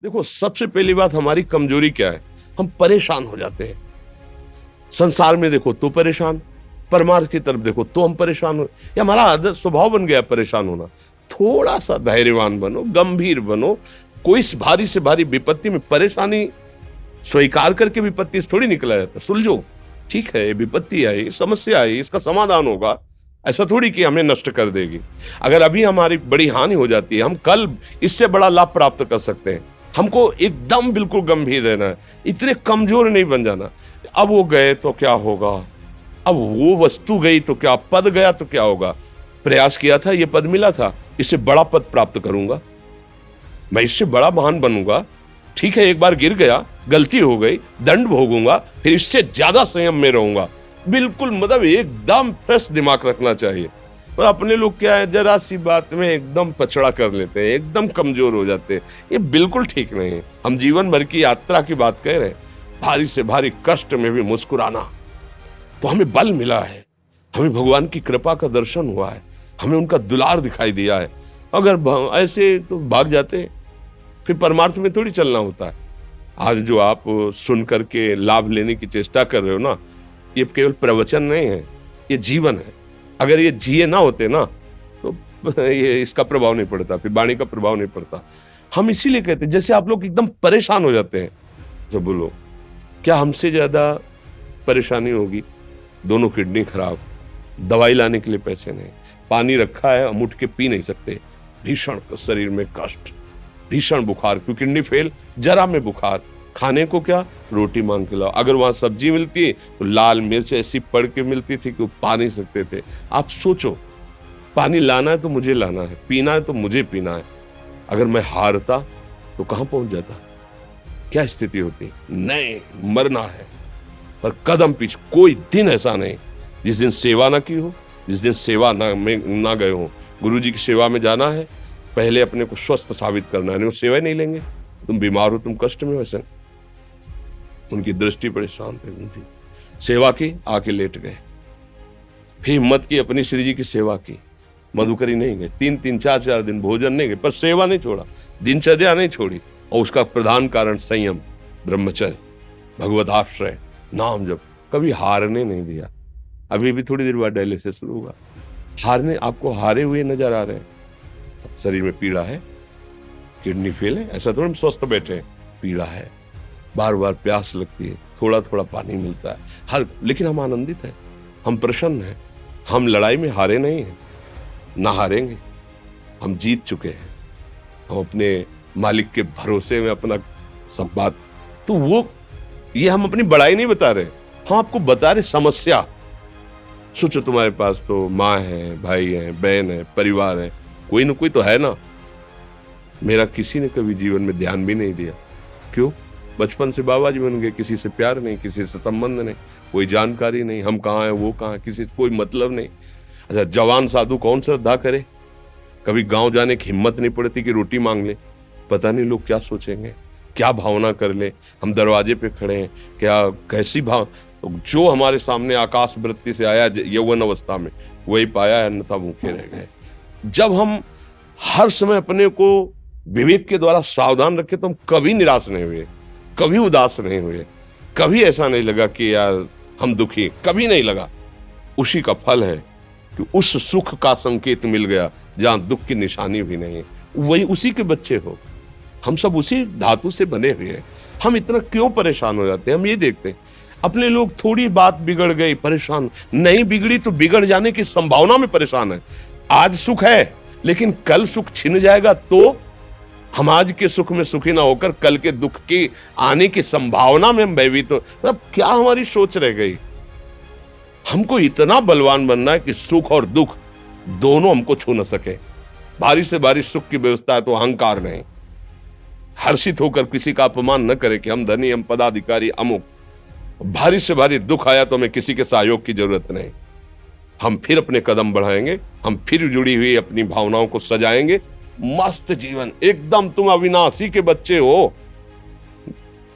देखो, सबसे पहली बात हमारी कमजोरी क्या है? हम परेशान हो जाते हैं। संसार में देखो तो परेशान, परमार्थ की तरफ देखो तो हम परेशान हो। ये हमारा आदत स्वभाव बन गया परेशान होना। थोड़ा सा धैर्यवान बनो, गंभीर बनो। कोई इस भारी से भारी विपत्ति में परेशानी स्वीकार करके विपत्ति से थोड़ी निकला जाता। सुलझो, ठीक है, विपत्ति आई, समस्या आई, इसका समाधान होगा। ऐसा थोड़ी कि हमें नष्ट कर देगी। अगर अभी हमारी बड़ी हानि हो जाती है, हम कल इससे बड़ा लाभ प्राप्त कर सकते हैं। हमको एकदम बिल्कुल गंभीर रहना है, इतने कमजोर नहीं बन जाना। अब वो गए तो क्या होगा, अब वो वस्तु गई तो क्या, पद गया तो क्या होगा। प्रयास किया था, ये पद मिला था, इससे बड़ा पद प्राप्त करूंगा, मैं इससे बड़ा महान बनूंगा। ठीक है, एक बार गिर गया, गलती हो गई, दंड भोगूंगा, फिर इससे ज्यादा संयम में रहूंगा। बिल्कुल मतलब एकदम फ्रेश दिमाग रखना चाहिए। पर अपने लोग क्या है, जरा सी बात में एकदम पचड़ा कर लेते हैं, एकदम कमजोर हो जाते हैं। ये बिल्कुल ठीक नहीं है। हम जीवन भर की यात्रा की बात कह रहे हैं, भारी से भारी कष्ट में भी मुस्कुराना, तो हमें बल मिला है, हमें भगवान की कृपा का दर्शन हुआ है, हमें उनका दुलार दिखाई दिया है। अगर ऐसे तो भाग जाते हैं, फिर परमार्थ में थोड़ी चलना होता है। आज जो आप सुन करके लाभ लेने की चेष्टा कर रहे हो ना, ये केवल प्रवचन नहीं है, ये जीवन है। अगर ये जिए ना होते ना तो ये इसका प्रभाव नहीं पड़ता, फिर वाणी का प्रभाव नहीं पड़ता। हम इसीलिए कहते हैं, जैसे आप लोग एकदम परेशान हो जाते हैं, जब बोलो क्या हमसे ज्यादा परेशानी होगी? दोनों किडनी खराब, दवाई लाने के लिए पैसे नहीं, पानी रखा है हम उठ के पी नहीं सकते, भीषण शरीर में कष्ट, भीषण बुखार, क्योंकि किडनी फेल, जरा में बुखार, खाने को क्या, रोटी मांग के लाओ। अगर वहां सब्जी मिलती है तो लाल मिर्च ऐसी पड़ के मिलती थी कि वो पा नहीं सकते थे। आप सोचो, पानी लाना है तो मुझे लाना है, पीना है तो मुझे पीना है। अगर मैं हारता तो कहां पहुंच जाता, क्या स्थिति होती? नहीं, मरना है। पर कदम पीछे, कोई दिन ऐसा नहीं जिस दिन सेवा ना की हो, जिस दिन सेवा ना गए हो। गुरु जी की सेवा में जाना है, पहले अपने को स्वस्थ साबित करना है, नहीं वो सेवा नहीं लेंगे। तुम बीमार हो, तुम कष्ट में हो, ऐसे उनकी दृष्टि बड़े शांत है। उनकी सेवा की, आके लेट गए, फिर हिम्मत की, अपनी श्री जी की सेवा की। मधुकरी नहीं गए, 3-3 4-4 दिन भोजन नहीं गए, पर सेवा नहीं छोड़ा, दिनचर्या नहीं छोड़ी। और उसका प्रधान कारण संयम, ब्रह्मचर्य, भगवत आश्रय, नाम जप, कभी हारने नहीं दिया। अभी भी थोड़ी देर बाद डायलिसिस शुरू होगा, हारने, आपको हारे हुए नजर आ रहे हैं। शरीर में पीड़ा है, किडनी फेल है, ऐसा तो हम स्वस्थ बैठे हैं, पीड़ा है, बार बार प्यास लगती है, थोड़ा थोड़ा पानी मिलता है, लेकिन हम आनंदित हैं, हम प्रसन्न हैं। हम लड़ाई में हारे नहीं हैं, ना हारेंगे, हम जीत चुके हैं। हम अपने मालिक के भरोसे में अपना संवाद, तो वो ये हम अपनी बड़ाई नहीं बता रहे, हम आपको बता रहे समस्या। सोचो, तुम्हारे पास तो माँ है, भाई है, बहन है, परिवार है, कोई ना कोई तो है ना। मेरा किसी ने कभी जीवन में ध्यान भी नहीं दिया। क्यों? बचपन से बाबा जी बन गए, किसी से प्यार नहीं, किसी से संबंध नहीं, कोई जानकारी नहीं, हम कहाँ हैं, वो कहाँ, किसी से कोई मतलब नहीं। अच्छा, जवान साधु कौन श्रद्धा करे? कभी गांव जाने की हिम्मत नहीं पड़ती कि रोटी मांग ले, पता नहीं लोग क्या सोचेंगे, क्या भावना कर ले। हम दरवाजे पे खड़े हैं, क्या कैसी भाव, जो हमारे सामने आकाश वृत्ति से आया यौवन अवस्था में, वही पाया, अन्यथा भूखे रह गए। जब हम हर समय अपने को विवेक के द्वारा सावधान रखे तो हम कभी निराश नहीं हुए, कभी उदास नहीं हुए, कभी ऐसा नहीं लगा कि यार हम दुखी, कभी नहीं लगा। उसी का फल है कि उस सुख का संकेत मिल गया जहां दुख की निशानी भी नहीं है। वही उसी के बच्चे हो, हम सब उसी धातु से बने हुए हैं। हम इतना क्यों परेशान हो जाते हैं? हम ये देखते हैं अपने लोग, थोड़ी बात बिगड़ गई परेशान, नहीं बिगड़ी तो बिगड़ जाने की संभावना में परेशान है। आज सुख है लेकिन कल सुख छिन जाएगा, तो हम आज के सुख में सुखी ना होकर कल के दुख की आने की संभावना में हम भयभीत हो। मतलब क्या हमारी सोच रह गई? हमको इतना बलवान बनना है कि सुख और दुख दोनों हमको छू न सके। भारी से भारी सुख की व्यवस्था है तो अहंकार नहीं, हर्षित होकर किसी का अपमान न करे कि हम धनी, हम पदाधिकारी, अमुक। भारी से भारी दुख आया तो हमें किसी के सहयोग की जरूरत नहीं, हम फिर अपने कदम बढ़ाएंगे, हम फिर जुड़ी हुई अपनी भावनाओं को सजाएंगे। मस्त जीवन एकदम। तुम अविनाशी के बच्चे हो।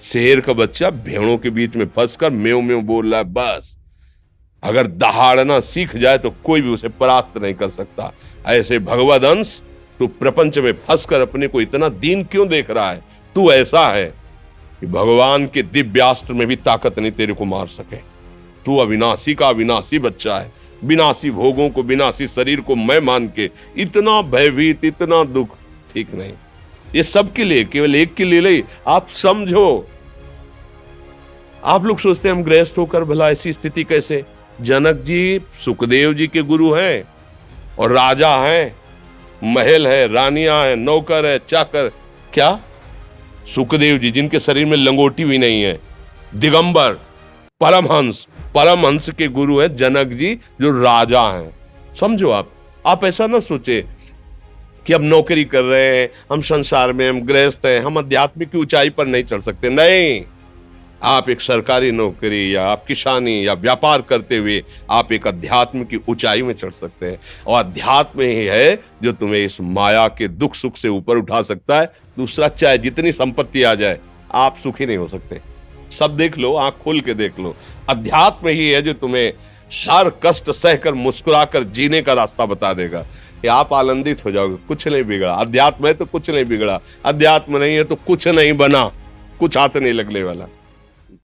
शेर का बच्चा भेड़ों के बीच में फंसकर म्यों म्यों बोल रहा है, बस अगर दहाड़ना सीख जाए तो कोई भी उसे परास्त नहीं कर सकता। ऐसे भगवद अंश, तू प्रपंच में फंसकर अपने को इतना दीन क्यों देख रहा है? तू ऐसा है कि भगवान के दिव्यास्त्र में भी ताकत नहीं तेरे को मार सके। तू अविनाशी का अविनाशी बच्चा है। विनाशी भोगों को, विनाशी शरीर को मैं मान के इतना भयभीत, इतना दुख ठीक नहीं। ये सबके लिए, केवल एक के लिए नहीं। आप समझो, आप लोग सोचते हैं हम गृहस्थ होकर भला ऐसी स्थिति कैसे। जनक जी सुखदेव जी के गुरु हैं और राजा हैं, महल है, रानियां हैं, नौकर है, चाकर। क्या सुखदेव जी जिनके शरीर में लंगोटी भी नहीं है, दिगंबर, परमहंस, परमहंस के गुरु हैं जनक जी जो राजा हैं। समझो, आप ऐसा ना सोचे कि हम नौकरी कर रहे हैं, हम संसार में, हम गृहस्थ हैं, हम आध्यात्मिक की ऊंचाई पर नहीं चढ़ सकते। नहीं, आप एक सरकारी नौकरी या आप किसानी या व्यापार करते हुए आप एक अध्यात्म की ऊंचाई में चढ़ सकते हैं। और अध्यात्म ही है जो तुम्हें इस माया के दुख सुख से ऊपर उठा सकता है। दूसरा, चाहे जितनी संपत्ति आ जाए, आप सुखी नहीं हो सकते। सब देख लो, आंख खोल के देख लो। अध्यात्म ही है जो तुम्हें हर कष्ट सहकर मुस्कुराकर जीने का रास्ता बता देगा कि आप आनंदित हो जाओगे। कुछ नहीं बिगड़ा। अध्यात्म है तो कुछ नहीं बिगड़ा, अध्यात्म नहीं है तो कुछ नहीं बना, कुछ हाथ नहीं लगने वाला।